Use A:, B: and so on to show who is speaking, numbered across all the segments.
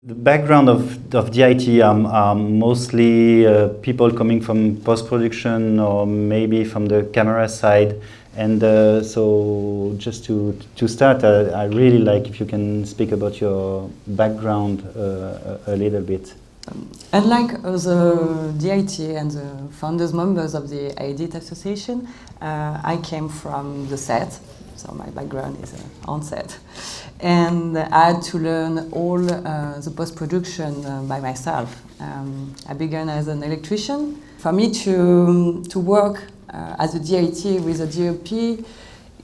A: The background of DIT are mostly people coming from post-production or maybe from the camera side. And so just to start, I really like if you can speak about your background a little bit.
B: Unlike the DIT and the founders members of the ADIT Association, I came from the set, so my background is on set. And I had to learn all the post-production by myself. I began as an electrician. For me to work as a DIT with a DOP,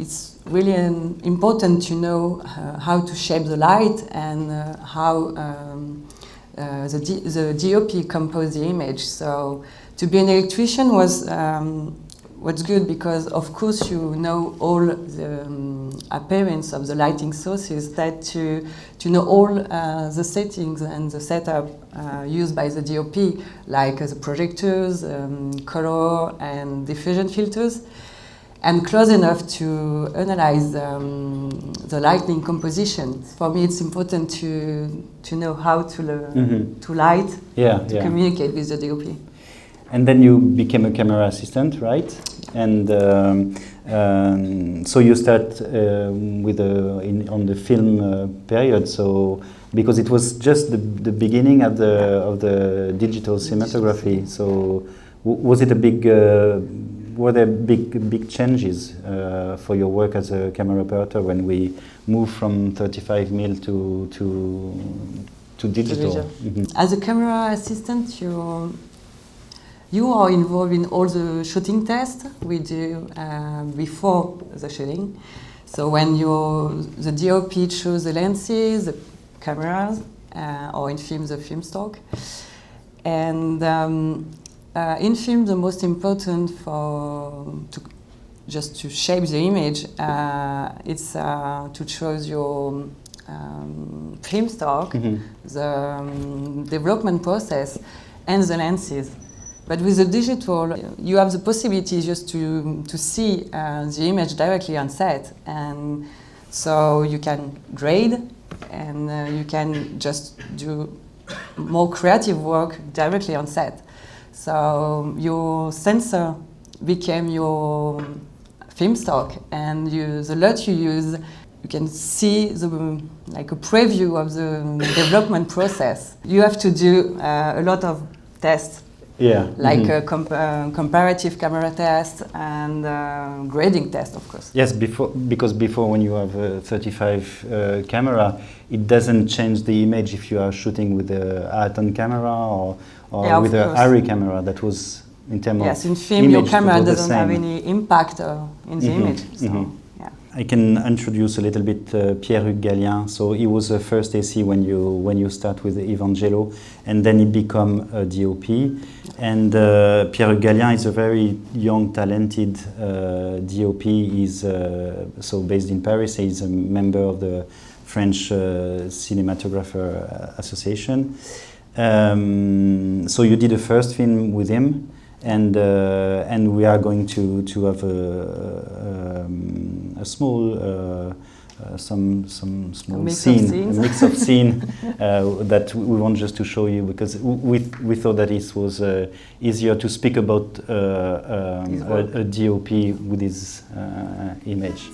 B: it's really important to know how to shape the light and how the DOP compose the image. So to be an electrician was good because of course you know all the appearance of the lighting sources, that to know all the settings and the setup used by the DOP, like the projectors, color and diffusion filters, and close enough to analyze the lighting composition. For me, it's important to know how to learn to light, to communicate with the DOP.
A: And then you became a camera assistant, right? And so you start on the film period. So because it was just the beginning of the digital cinematography. So was it a big? Were there big changes for your work as a camera operator when we moved from 35mm to digital?
B: As a camera assistant, you are involved in all the shooting tests we do before the shooting. So when the DOP shows the lenses, the cameras, or in film, the film stock. And in film, the most important just to shape the image, it's to choose your film stock, the development process, and the lenses. But with the digital, you have the possibility just to see the image directly on set, and so you can grade, and you can just do more creative work directly on set. So your sensor became your film stock, and the LUT you use, you can see like a preview of the development process. You have to do a lot of tests. Like a comparative camera test and grading test, of course.
A: Yes, because before when you have a 35 camera, it doesn't change the image if you are shooting with a Aton camera or with a ARRI camera. That was in terms of
B: in film, your camera doesn't have any impact in the image. So.
A: I can introduce a little bit Pierre-Hugues Gallien. So he was the first AC when you start with Evangelo, and then he become a DOP. And Pierre-Hugues Gallien is a very young, talented DOP. He's so based in Paris. He's a member of the French Cinematographer Association. So you did a first film with him. And we are going to have a small some small scene, a mix of scene that we want just to show you, because we thought that it was easier to speak about a DOP with his image.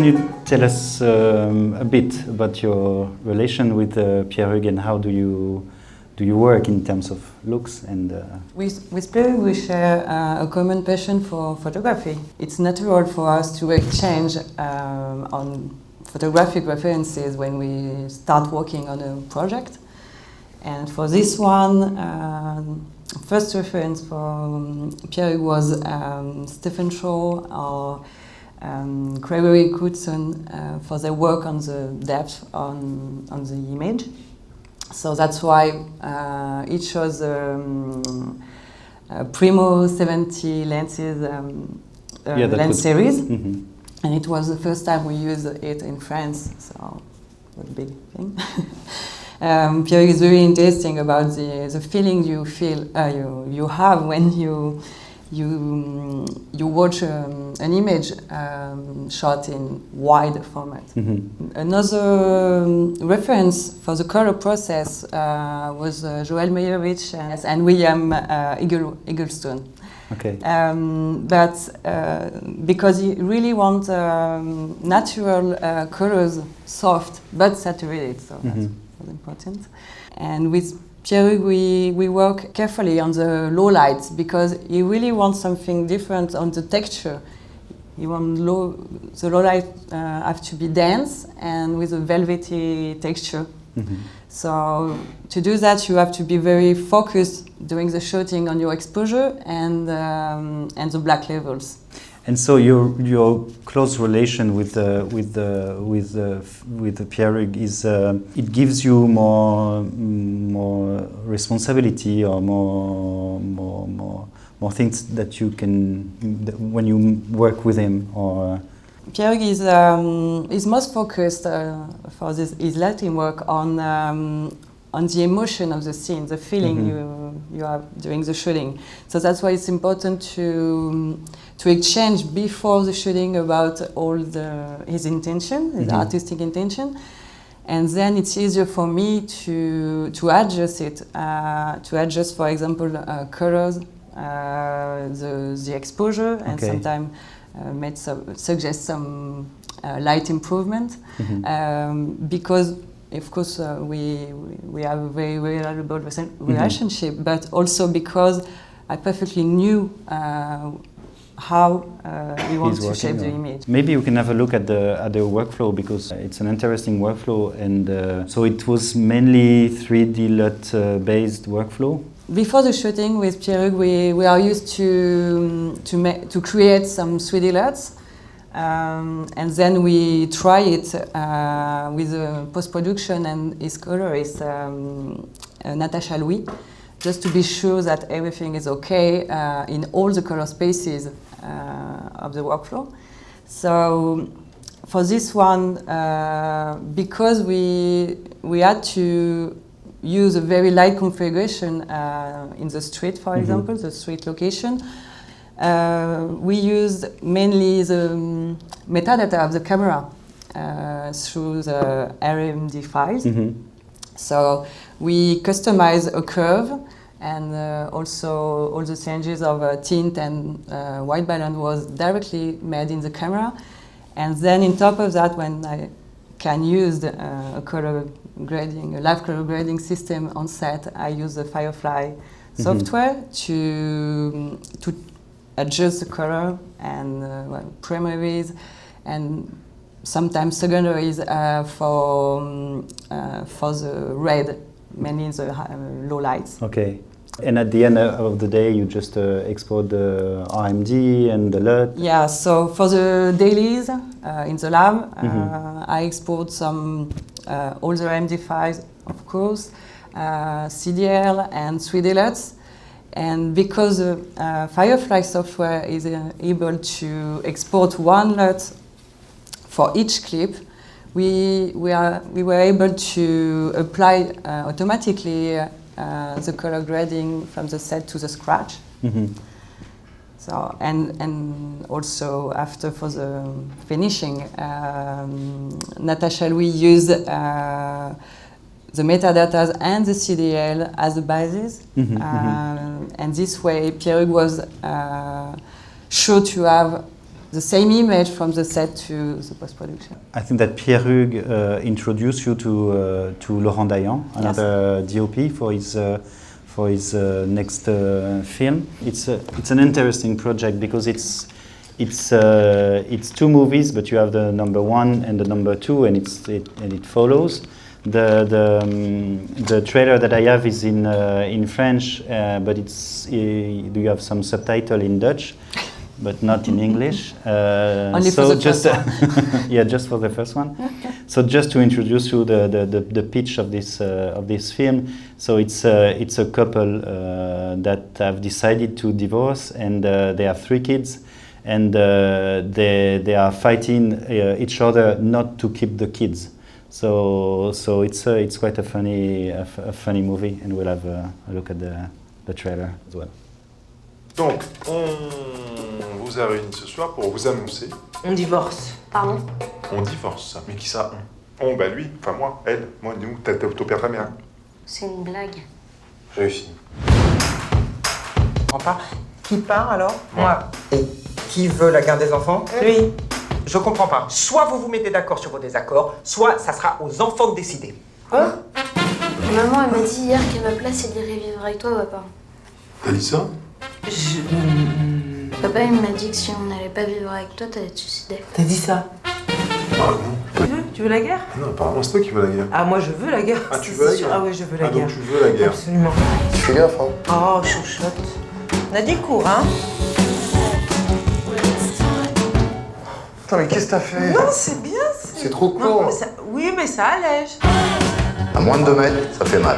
A: can you tell us a bit about your relation with Pierre-Hugues and how do you work in terms of looks and?
B: With Pierre, we share a common passion for photography. It's natural for us to exchange on photographic references when we start working on a project. And for this one, first reference for Pierre was Stephen Straub or Gregory Coulson for their work on the depth on the image. So that's why it shows Primo 70 lenses lens series. Mm-hmm. And it was the first time we used it in France, so what a big thing. Pierre is very interesting about the feeling you feel you have when you watch an image shot in wide format. Mm-hmm. Another reference for the color process was Joël Meyerowitz and William Eggleston.
A: Okay.
B: But because he really wants natural colors, soft but saturated, so that's important. And with Pierre, we work carefully on the low lights because he really wants something different on the texture. He wants the low light have to be dense and with a velvety texture. Mm-hmm. So to do that, you have to be very focused during the shooting on your exposure and the black levels.
A: And so your close relation with Pierre-Hugues is it gives you more responsibility or more things that you can when you work with him or.
B: Pierre-Hugues is most focused for his lighting work on the emotion of the scene, the feeling you have during the shooting. So that's why it's important to exchange before the shooting about all his intention, his artistic intention, and then it's easier for me to adjust it, to adjust, for example, colors, the exposure, and sometimes suggest some light improvement, because of course we have a very reliable relationship, but also because I perfectly knew how he wants to shape the image.
A: Maybe we can have a look at the workflow because it's an interesting workflow, and so it was mainly 3D LUT based workflow.
B: Before the shooting with Pierre-Hugues, we are used to create some 3D LUTs, and then we try it with the post-production and his colorist Natasha Louis, just to be sure that everything is okay in all the color spaces of the workflow. So for this one, because we had to use a very light configuration in the street, for example, the street location, we used mainly the metadata of the camera through the RMD files. So we customize a curve, and also all the changes of tint and white balance was directly made in the camera. And then on top of that, when I can use a color grading, a live color grading system on set, I use the Firefly software to adjust the color and primaries and sometimes secondaries for the red, mainly in the low lights. Okay.
A: And at the end of the day, you just export the RMD and the LUT?
B: Yeah, so for the dailies in the lab, I export some all the RMD files, of course, CDL and 3D LUTs. And because the Firefly software is able to export one LUT for each clip, we were able to apply automatically the color grading from the set to the scratch. So and also after for the finishing, Natasha Louis used the metadata and the CDL as the basis, and this way Pierre-Hugues was sure to have the same image from the set to the post-production.
A: I think that Pierre-Hugues introduced you to Laurent Dayan, another DOP for his next film. It's an interesting project because it's 2 movies, but you have the number 1 and the number 2, and it follows. The trailer that I have is in French, but you have some subtitle in Dutch, but not in English.
B: Only for the first one.
A: Yeah, just for the first one. So just to introduce you the pitch of this film. So it's a couple that have decided to divorce, and they have 3 kids, and they are fighting each other not to keep the kids. So it's quite a funny movie, and we'll have a look at the trailer as well.
C: Donc, on vous a réunis ce soir pour vous annoncer.
D: On divorce.
E: Pardon?
C: On divorce. Mais qui ça? On, bah lui, enfin moi, elle, moi, nous, ton père, ta mère.
E: C'est une blague.
C: Réussi.
D: Je comprends pas. Qui part alors? Moi. Et qui veut la garde des enfants? Lui. Je comprends pas. Soit vous vous mettez d'accord sur vos désaccords, soit ça sera aux enfants de décider.
E: Quoi? Maman, elle m'a dit hier qu'à ma place, elle irait vivre avec toi, papa.
C: T'as dit ça?
E: Papa, il m'a dit que si on n'allait pas vivre avec toi, t'allais te suicider.
D: T'as dit ça?
C: Ah non.
D: Tu veux la guerre?
C: Non, apparemment c'est toi qui veux la guerre.
D: Ah, moi je veux la guerre.
C: Ah, tu veux la guerre?
D: Ah oui, je veux la guerre.
C: Donc tu veux la guerre.
D: Absolument.
C: Tu fais gaffe, hein.
D: Oh, chouchotte. On a des cours, hein?
C: Putain, mais qu'est-ce que t'as fait?
D: Non, c'est bien.
C: C'est trop court.
D: Oui, mais ça allège.
F: À moins de 2 mètres, ça fait mal.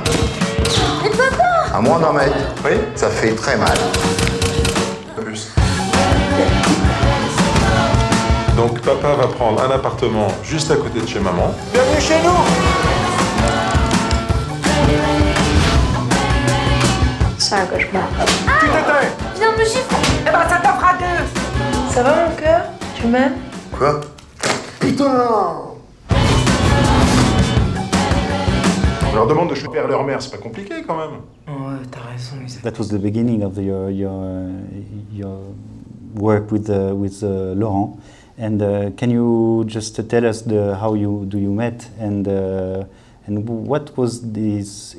E: Mais papa!
F: À moins d'1 mètre,
C: Oui?
F: ça fait très mal.
C: Plus. Donc papa va prendre un appartement juste à côté de chez maman.
D: Bienvenue chez nous!
E: C'est un cauchemar.
D: Tu t'éteins!
E: Viens me chiffrer!
D: Eh ben, ça t'en fera 2! Ça va, mon cœur? Tu m'aimes?
F: Quoi?
C: Putain! On leur demande de choper leur mère, c'est pas compliqué quand même.
D: Ouais, t'as raison, Lisa.
A: That was the beginning of your work with Laurent. And can you just tell us how you met and what was his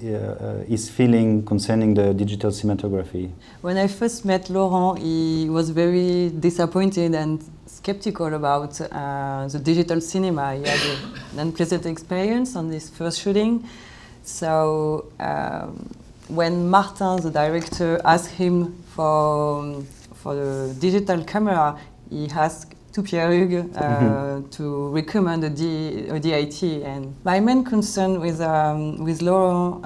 A: feeling concerning the digital cinematography?
B: When I first met Laurent, he was very disappointed and skeptical about the digital cinema. He had an unpleasant experience on this first shooting. So when Martin, the director, asked him for the digital camera, he asked to Pierre-Hugues to recommend a DIT. And my main concern with Laurent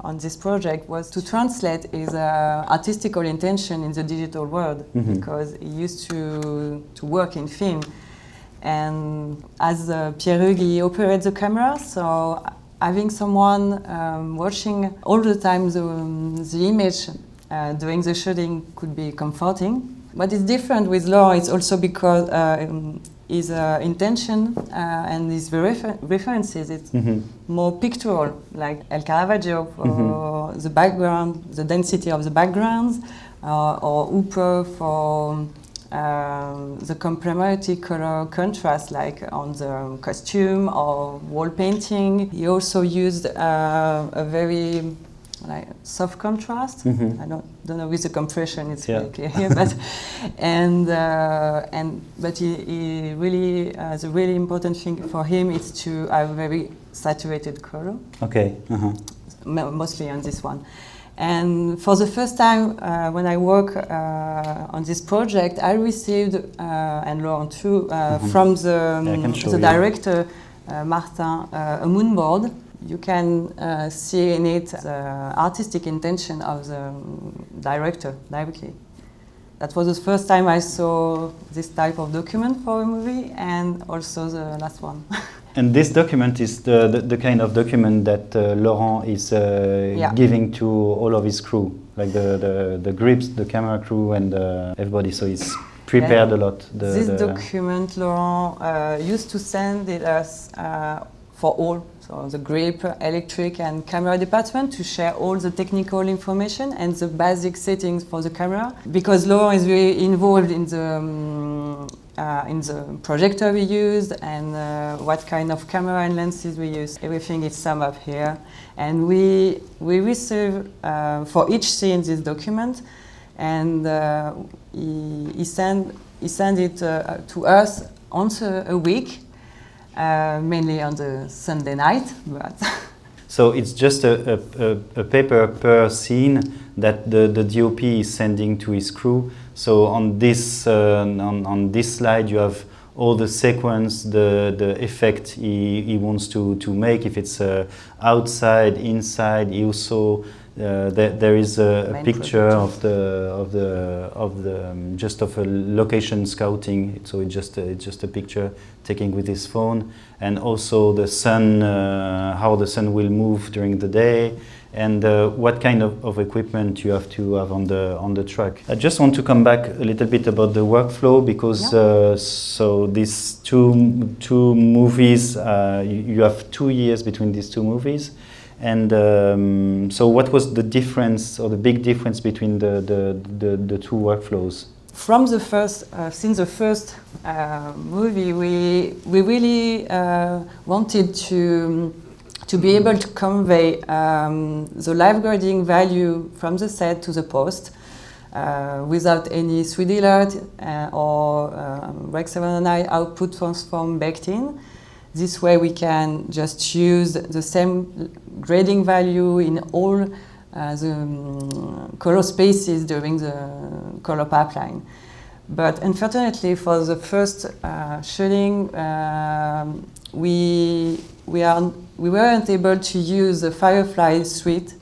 B: on this project was to translate his artistical intention in the digital world, because he used to work in film. And as Pierre-Hugues, he operates the camera, so having someone watching all the time the image during the shooting could be comforting. What is different with Laurent is also because his intention and his references, it's more pictorial, like El Caravaggio for the background, the density of the backgrounds, or Hooper for the complementary color contrast, like on the costume or wall painting. He also used a very soft contrast. I don't know with the compression, it's very clear here, but but he really the really important thing for him is to have very saturated color.
A: Okay.
B: Mostly on this one. And for the first time when I work on this project, I received, and Laurent too, from the director, Martin, a moon board. You can see in it the artistic intention of the director directly. That was the first time I saw this type of document for a movie, and also the last one.
A: And this document is the kind of document that Laurent is giving to all of his crew, like the grips, the camera crew, and everybody. So he's prepared a lot.
B: This document Laurent used to send it us for all, so the grip, electric and camera department, to share all the technical information and the basic settings for the camera. Because Laurent is very involved in the projector we used and what kind of camera and lenses we use. Everything is summed up here. And we receive for each scene this document, and he sent it to us once a week, mainly on the Sunday night. But
A: So it's just a paper per scene that the DOP is sending to his crew. So on this slide you have all the sequence, the effect he wants to make. If it's outside, inside, he also there is a picture of just of a location scouting. So it's just a picture taken with his phone, and also the sun, how the sun will move during the day, and what kind of equipment you have to have on the truck. I just want to come back a little bit about the workflow, because so these two movies, you have 2 years between these two movies, and so what was the difference, or the big difference between the two workflows?
B: from the first, since the first movie, we really wanted to be able to convey the lifeguarding value from the set to the post without any 3D alert or Rec 709 output transform baked in. This way we can just use the same grading value in all the color spaces during the color pipeline. But unfortunately for the first shooting, we weren't able to use the Firefly suite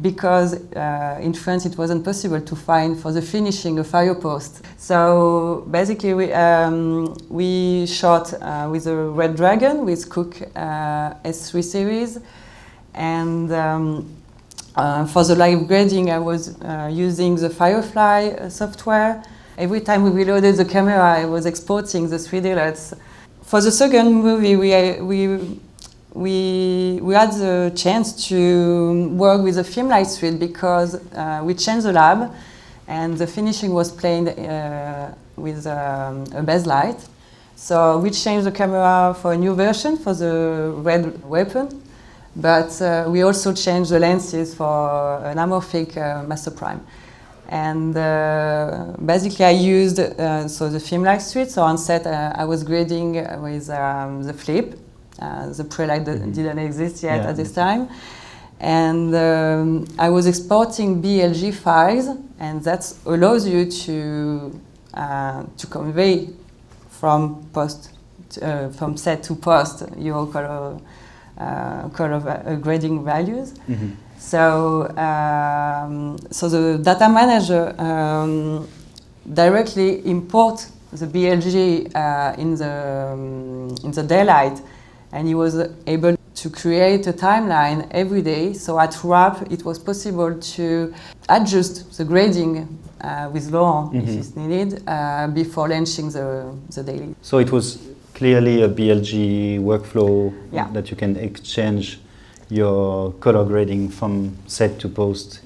B: because in France it wasn't possible to find for the finishing a fire post. So basically we shot with a Red Dragon with Cook S3 series, and for the live grading I was using the Firefly software. Every time we reloaded the camera I was exporting the 3D alerts. For the second movie we had the chance to work with the FilmLight suite because we changed the lab and the finishing was played with a base light. So we changed the camera for a new version for the red weapon, but we also changed the lenses for an anamorphic master prime. And basically I used so the FilmLight suite. So on set I was grading with the flip. The pre-light didn't exist yet at this time, and I was exporting BLG files, and that allows you to convey from from set to post your color grading values. Mm-hmm. So the data manager directly imports the BLG in the daylight. And he was able to create a timeline every day. So at RAP, it was possible to adjust the grading with Laurent if it's needed before launching the daily.
A: So it was clearly a BLG workflow that you can exchange your color grading from set to post.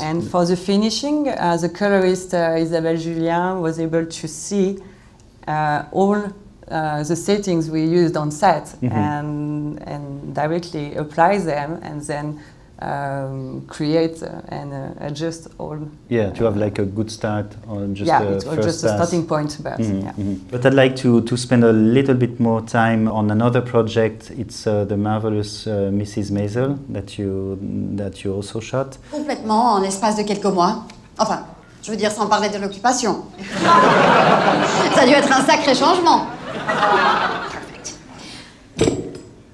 B: And for the finishing, the colorist Isabelle Julien was able to see all the settings we used on set and directly apply them and then create and adjust all. Yeah,
A: to have like a good start on just
B: just a starting point. But,
A: but I'd like to spend a little bit more time on another project. It's the Marvelous Mrs Maisel that you also shot.
G: Complètement en l'espace de quelques mois. Enfin, je veux dire sans parler de l'occupation. Ça a dû être un sacré changement.
H: Perfect.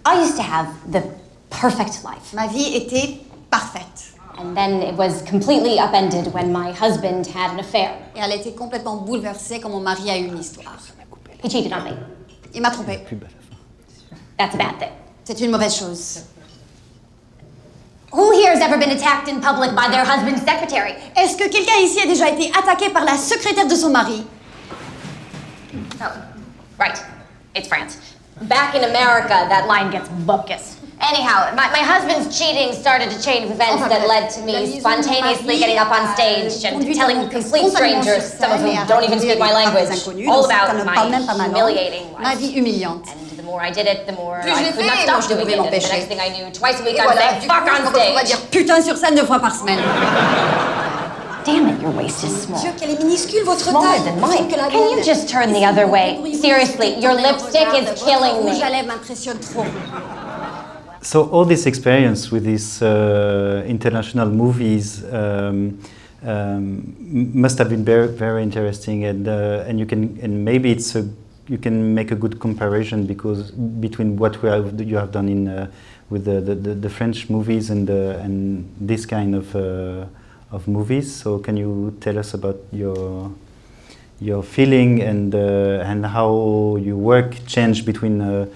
H: I used to have the perfect life.
G: Ma vie était parfaite.
H: And then it was completely upended when my husband had an affair.
G: Et elle a été complètement bouleversée quand mon mari a eu une histoire.
H: He cheated on me.
G: Il m'a trompée.
H: That's a bad thing.
G: C'est une mauvaise chose.
H: Who here has ever been attacked in public by their husband's secretary?
G: Est-ce que quelqu'un ici a déjà été attaqué par la secrétaire de son mari?
H: Oh, right. It's France. Back in America, that line gets bogus. Anyhow, my husband's cheating started a chain of events that led to me spontaneously getting up on stage and telling complete strangers, some of whom don't even speak my language, all about my humiliating life. And the more I did it, the more I could not stop doing it. And the next thing I knew, twice a week I was saying fuck on stage.
G: On va dire putain sur scène 2 fois par semaine.
H: Damn it, your waist is small.
G: Dieu, qu'elle est minuscule, votre
H: Smaller
G: taille.
H: than mine. Can you just turn the other way? Seriously, your lipstick is killing me.
G: Rouge à lèvres m'impressionne trop.
A: So all this experience with these international movies must have been very, very interesting, and you can, and maybe you can make a good comparison because between what you have done in with the French movies and this kind of movies. So can you tell us about your feeling and how your work changed between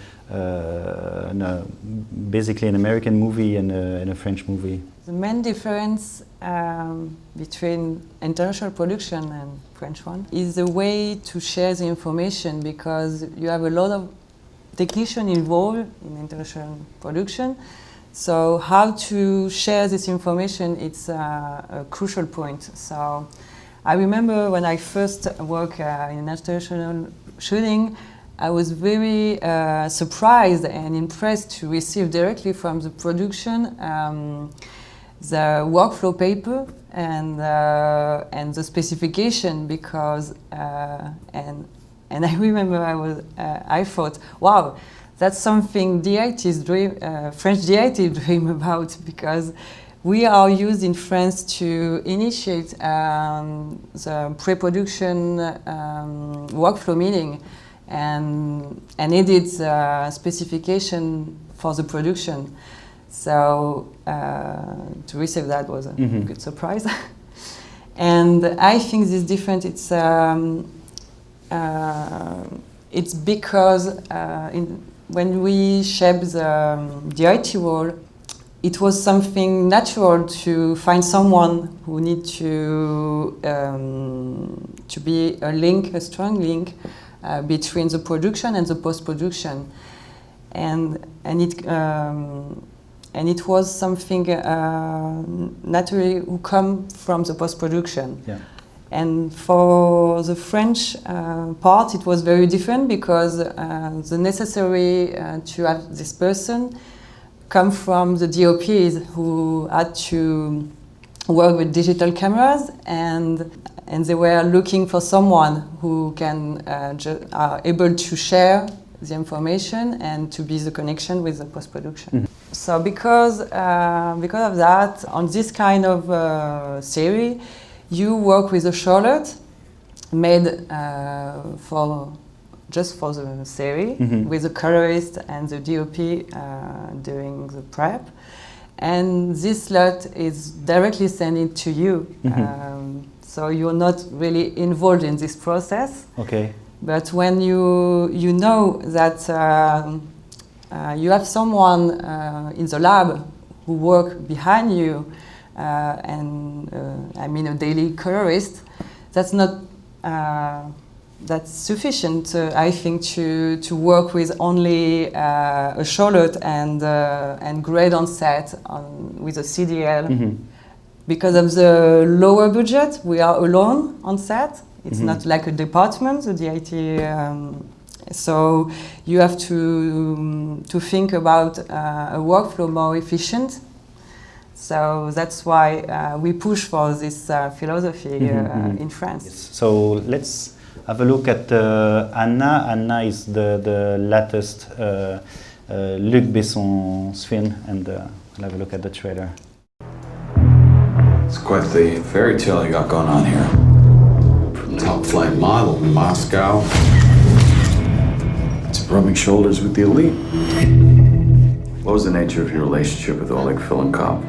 A: basically an American movie and a French movie?
B: The main difference between international production and French one is the way to share the information, because you have a lot of technicians involved in international production. So how to share this information, it's a crucial point. So I remember when I first worked in international shooting, I was very surprised and impressed to receive directly from the production the workflow paper and the specification, because and I remember I thought, wow, that's something DIT's dream, French DIT dream about, because we are used in France to initiate the pre-production workflow meeting and edit the specification for the production. So to receive that was a good surprise. And I think this different. It's because when we shaped the DIT role, it was something natural to find someone who need to be a strong link between the production and the post-production, and it was something naturally who come from the post-production.
A: Yeah.
B: And for the French part, it was very different, because the necessary to have this person come from the DOPs who had to work with digital cameras, and they were looking for someone who can are able to share the information and to be the connection with the post-production. So because of that, on this kind of series, you work with a Charlotte made just for the series, with the colorist and the DOP doing the prep. And this lot is directly sent to you. So you're not really involved in this process.
A: Okay.
B: But when you know that you have someone in the lab who work behind you, and I mean a daily colorist, that's not that's sufficient, I think, to work with only a Charlotte and grade on set with a CDL. Because of the lower budget, we are alone on set. It's not like a department, the DIT. So you have to think about a workflow more efficient. So that's why we push for this philosophy in France.
A: Yes. So let's have a look at Anna. Anna is the latest Luc Besson's film, and we'll have a look at the trailer.
I: It's quite the fairy tale you got going on here. From top flight model in Moscow to rubbing shoulders with the elite. What was the nature of your relationship with Oleg Filenkov?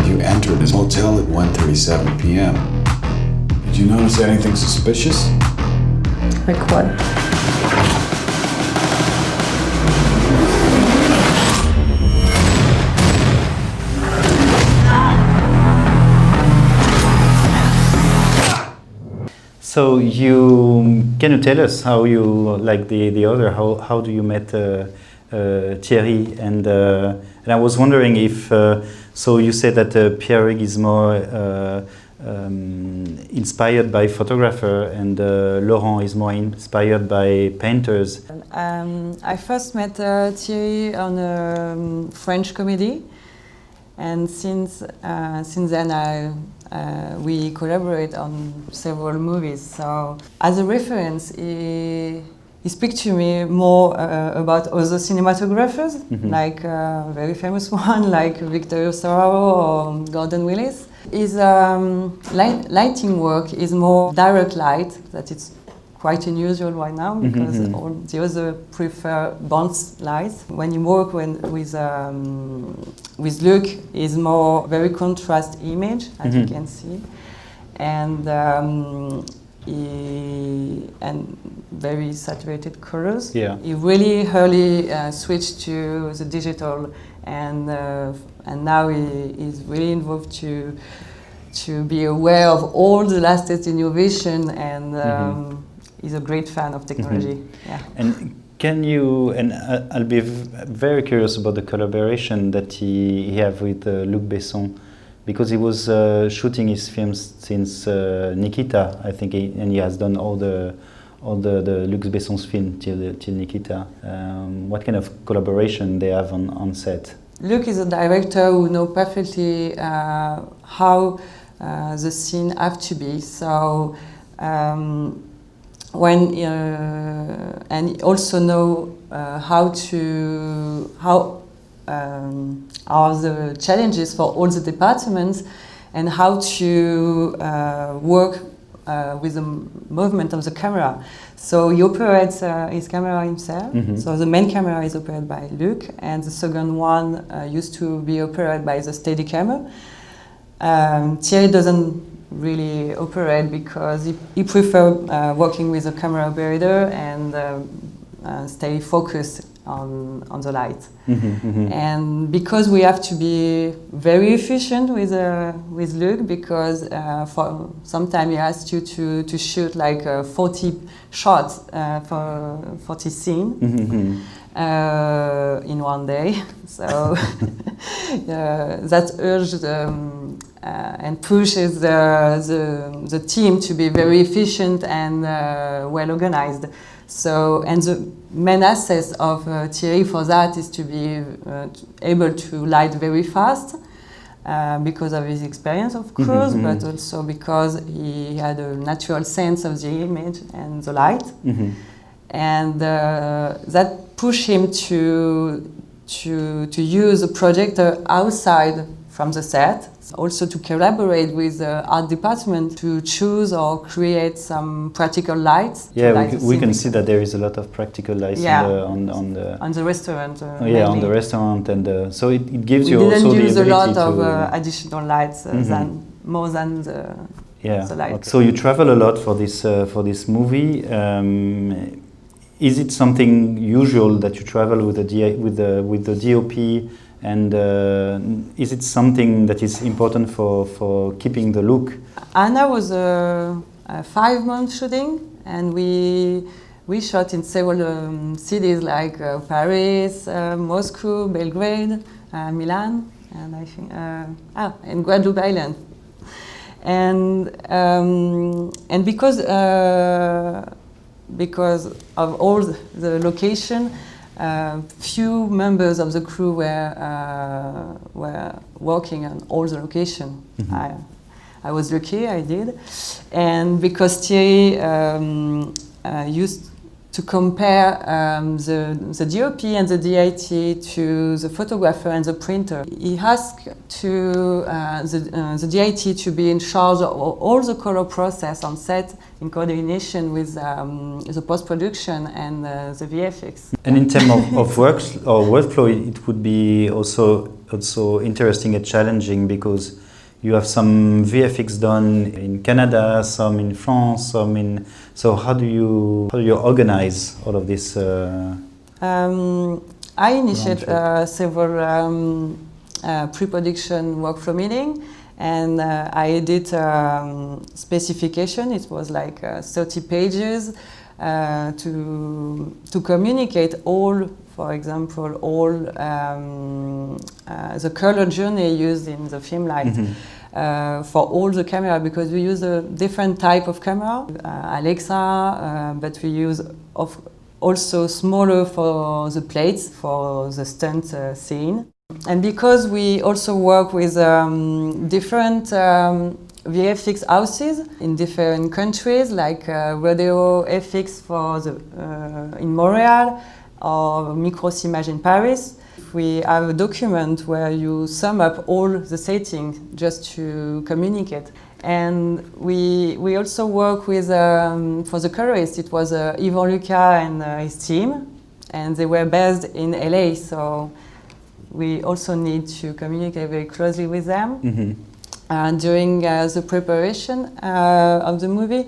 I: You entered his hotel at 1:37 p.m. Did you notice anything suspicious?
B: Like what?
A: So can you tell us how you, like the other, how do you met Thierry? And I was wondering if, so you said that Pierre is more inspired by photographer and Laurent is more inspired by painters.
B: I first met Thierry on a French comedy, and since then we collaborate on several movies. So as a reference, he speaks to me more about other cinematographers, like very famous one like Victor Storaro or Gordon Willis. His lighting work is more direct light, that it's quite unusual right now because all the other prefer bounce lights. When you work with Luc, it's more very contrast image, as you can see, and very saturated colors.
A: Yeah.
B: He really early switched to the digital, and now he is really involved to be aware of all the latest innovation, and he's a great fan of technology. Yeah.
A: And can you, and I'll be very curious about the collaboration that he have with Luc Besson, because he was shooting his films since Nikita, I think, and he has done all the Luc Besson's film till Nikita. What kind of collaboration they have on set?
B: Luc is a director who knows perfectly how the scene have to be. So and he also know how are the challenges for all the departments and how to work with the movement of the camera. So he operates his camera himself. So the main camera is operated by Luc, and the second one used to be operated by the steady camera. Thierry doesn't really operate because he prefers working with a camera operator and stay focused on the light. And because we have to be very efficient with Luc, because for sometimes he asks you to shoot like 40 shots for 40 scenes in one day. So that urged and pushes the team to be very efficient and well organized. So, and the main asset of Thierry for that is to be able to light very fast because of his experience, of course, but also because he had a natural sense of the image and the light. And that pushed him to use a projector outside from the set, also to collaborate with the art department to choose or create some practical lights.
A: Yeah, we can see that there is a lot of practical lights on
B: the restaurant.
A: On the restaurant, and so it gives you
B: also the ability to... We didn't use a lot of additional lights more than the light.
A: Okay. So you travel a lot for this movie. Is it something usual that you travel with the DOP? And is it something that is important for keeping the look?
B: Anna was a 5-month shooting, and we shot in several cities like Paris, Moscow, Belgrade, Milan, and I think and Guadeloupe Island. And because of all the location. Few members of the crew were working on all the location. I was lucky, I did, and because Thierry used to compare the DOP and the DIT to the photographer and the printer. He asked the DIT to be in charge of all the color process on set in coordination with the post-production and the VFX.
A: And in terms of work or workflow, it would be also interesting and challenging because you have some VFX done in Canada, some in France, some in. So how do you organize all of this?
B: I initiate several pre-production workflow meetings, and I did specification. It was like 30 pages to communicate all, for example, all the color journey used in the FilmLight. For all the camera, because we use a different type of camera, Alexa, but we use also smaller for the plates for the stunt scene. And because we also work with different VFX houses in different countries, like Radio FX for in Montreal or Microsimage in Paris. We have a document where you sum up all the settings just to communicate. And we also work with, for the colorist, it was Yvan Luca and his team, and they were based in LA, so we also need to communicate very closely with them. During the preparation of the movie.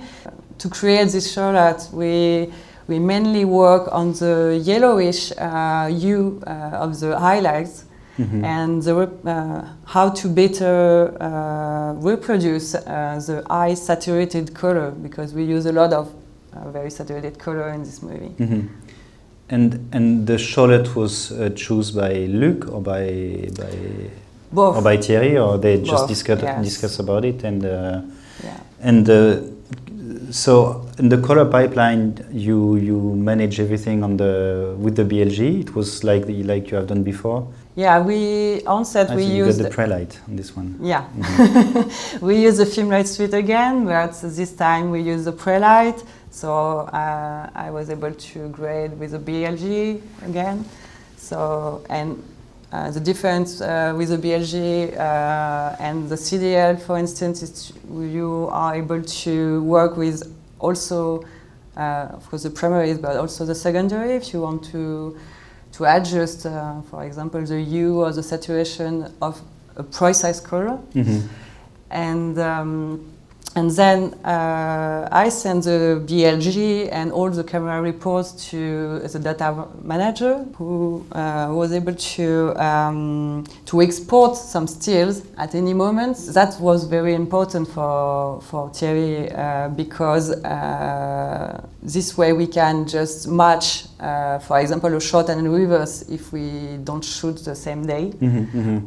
B: To create this shot, we mainly work on the yellowish hue of the highlights and how to better reproduce the high saturated color, because we use a lot of very saturated color in this movie.
A: And the shot was chosen by Luc or by
B: both,
A: or by Thierry, or they just
B: both,
A: discuss about it, and so in the color pipeline you manage everything with the BLG. It was like you have done before.
B: Yeah, on set we used
A: the pre-light on this one.
B: Yeah, we use the FilmLight suite again, but this time we use the pre-light. So I was able to grade with the BLG again. So the difference with the BLG and the CDL, for instance, is you are able to work with also, of course, the primaries, but also the secondary if you want to adjust, for example, the hue or the saturation of a precise color. And then I send the BLG and all the camera reports to the data manager, who was able to export some stills at any moment. That was very important for Thierry because this way we can just match, for example, a shot and a reverse if we don't shoot the same day.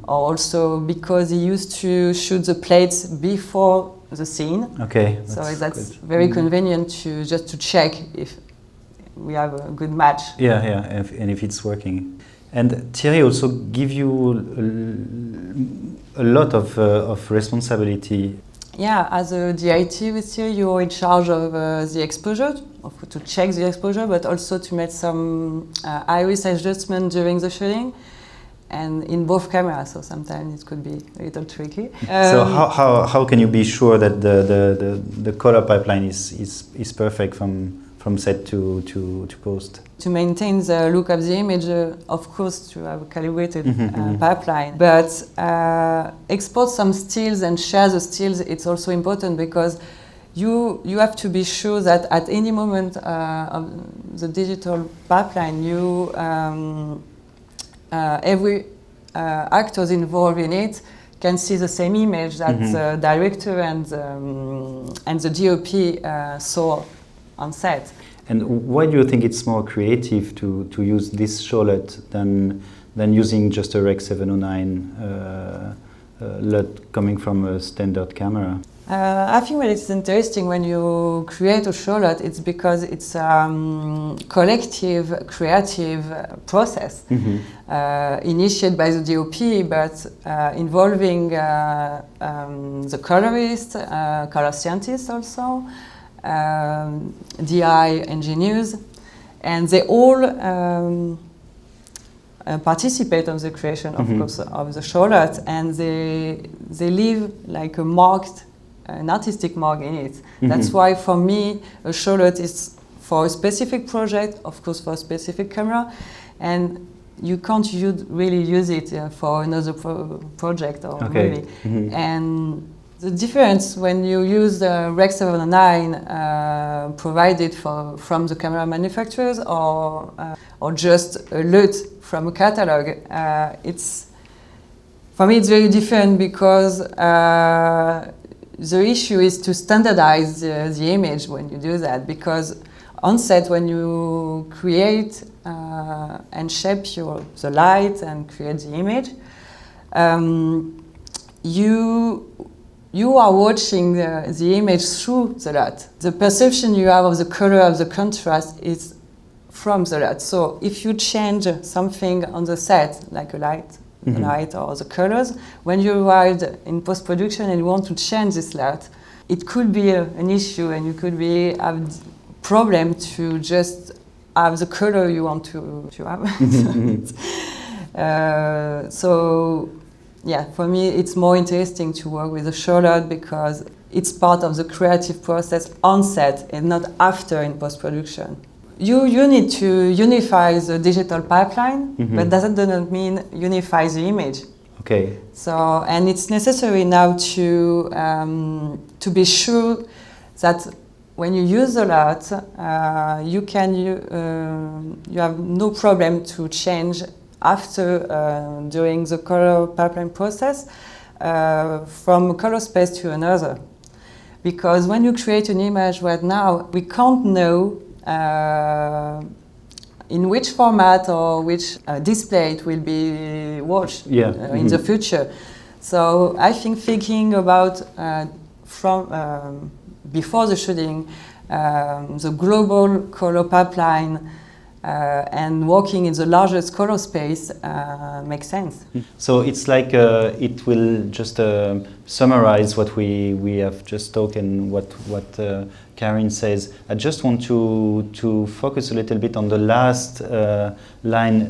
B: Or also because he used to shoot the plates before the scene.
A: Okay.
B: So that's very convenient to check if we have a good match.
A: Yeah, and if it's working. And Thierry also give you a lot of responsibility.
B: Yeah, as a DIT with Thierry, you're in charge of the exposure, to check the exposure, but also to make some iris adjustment during the shooting. And in both cameras, so sometimes it could be a little tricky.
A: So how can you be sure that the color pipeline is perfect from set to post?
B: To maintain the look of the image, of course, to have a calibrated pipeline. But export some stills and share the stills. It's also important because you have to be sure that at any moment of the digital pipeline, every actors involved in it can see the same image that the director and the DOP saw on set.
A: And why do you think it's more creative to use this shot than using just a Rec 709 LUT coming from a standard camera?
B: I think that it's interesting when you create a shot, it's because it's a collective, creative process initiated by the DOP, but involving the colorist, color scientists also, DI engineers, and they all participate on the creation, of course, of the shot, and they leave like an artistic mark in it. That's why for me a shot is for a specific project, of course for a specific camera, and you can't really use it for another project or movie. And the difference when you use the Rec 709 provided from the camera manufacturers or just a LUT from a catalog, For me, it's very different because the issue is to standardize the image when you do that. Because on set, when you create and shape the light and create the image, you are watching the image through the light. The perception you have of the color, of the contrast, is from the light. So if you change something on the set, like a light, the light or the colors, when you arrive in post-production and you want to change this light, it could be an issue, and you could have problem to just have the color you want to have. So yeah, for me it's more interesting to work with a Charlotte because it's part of the creative process on set and not after in post-production. You need to unify the digital pipeline, but that doesn't mean unify the image.
A: Okay.
B: So, and it's necessary now to be sure that when you use a lot, you have no problem to change after during the color pipeline process from a color space to another. Because when you create an image right now, we can't know in which format or which display it will be watched in the future. So I think thinking about from before the shooting, the global color pipeline and working in the largest color space makes sense.
A: So it's like it will just summarize what we have just talked and what Karine says. I just want to focus a little bit on the last line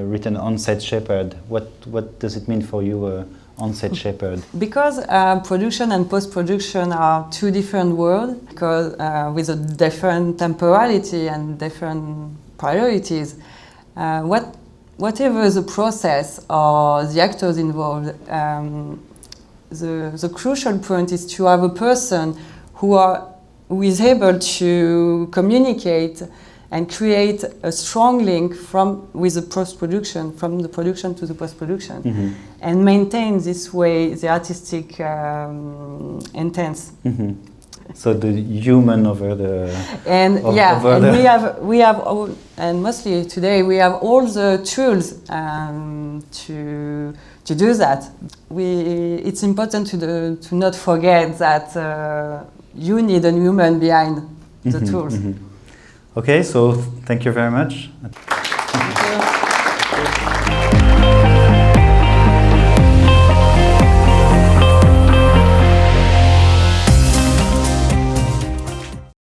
A: written on-set shepherd. What does it mean for you, on-set shepherd? Because
B: production and post-production are two different worlds, because with a different temporality and different priorities. Whatever the process or the actors involved, the crucial point is to have a person who is able to communicate and create a strong link with the post-production, from the production to the post-production, and maintain this way the artistic intent. So the human over the we have all, and mostly today we have all the tools to do that. It's important to not forget that you need a human behind the tools. Okay, so thank you very much. Thank you.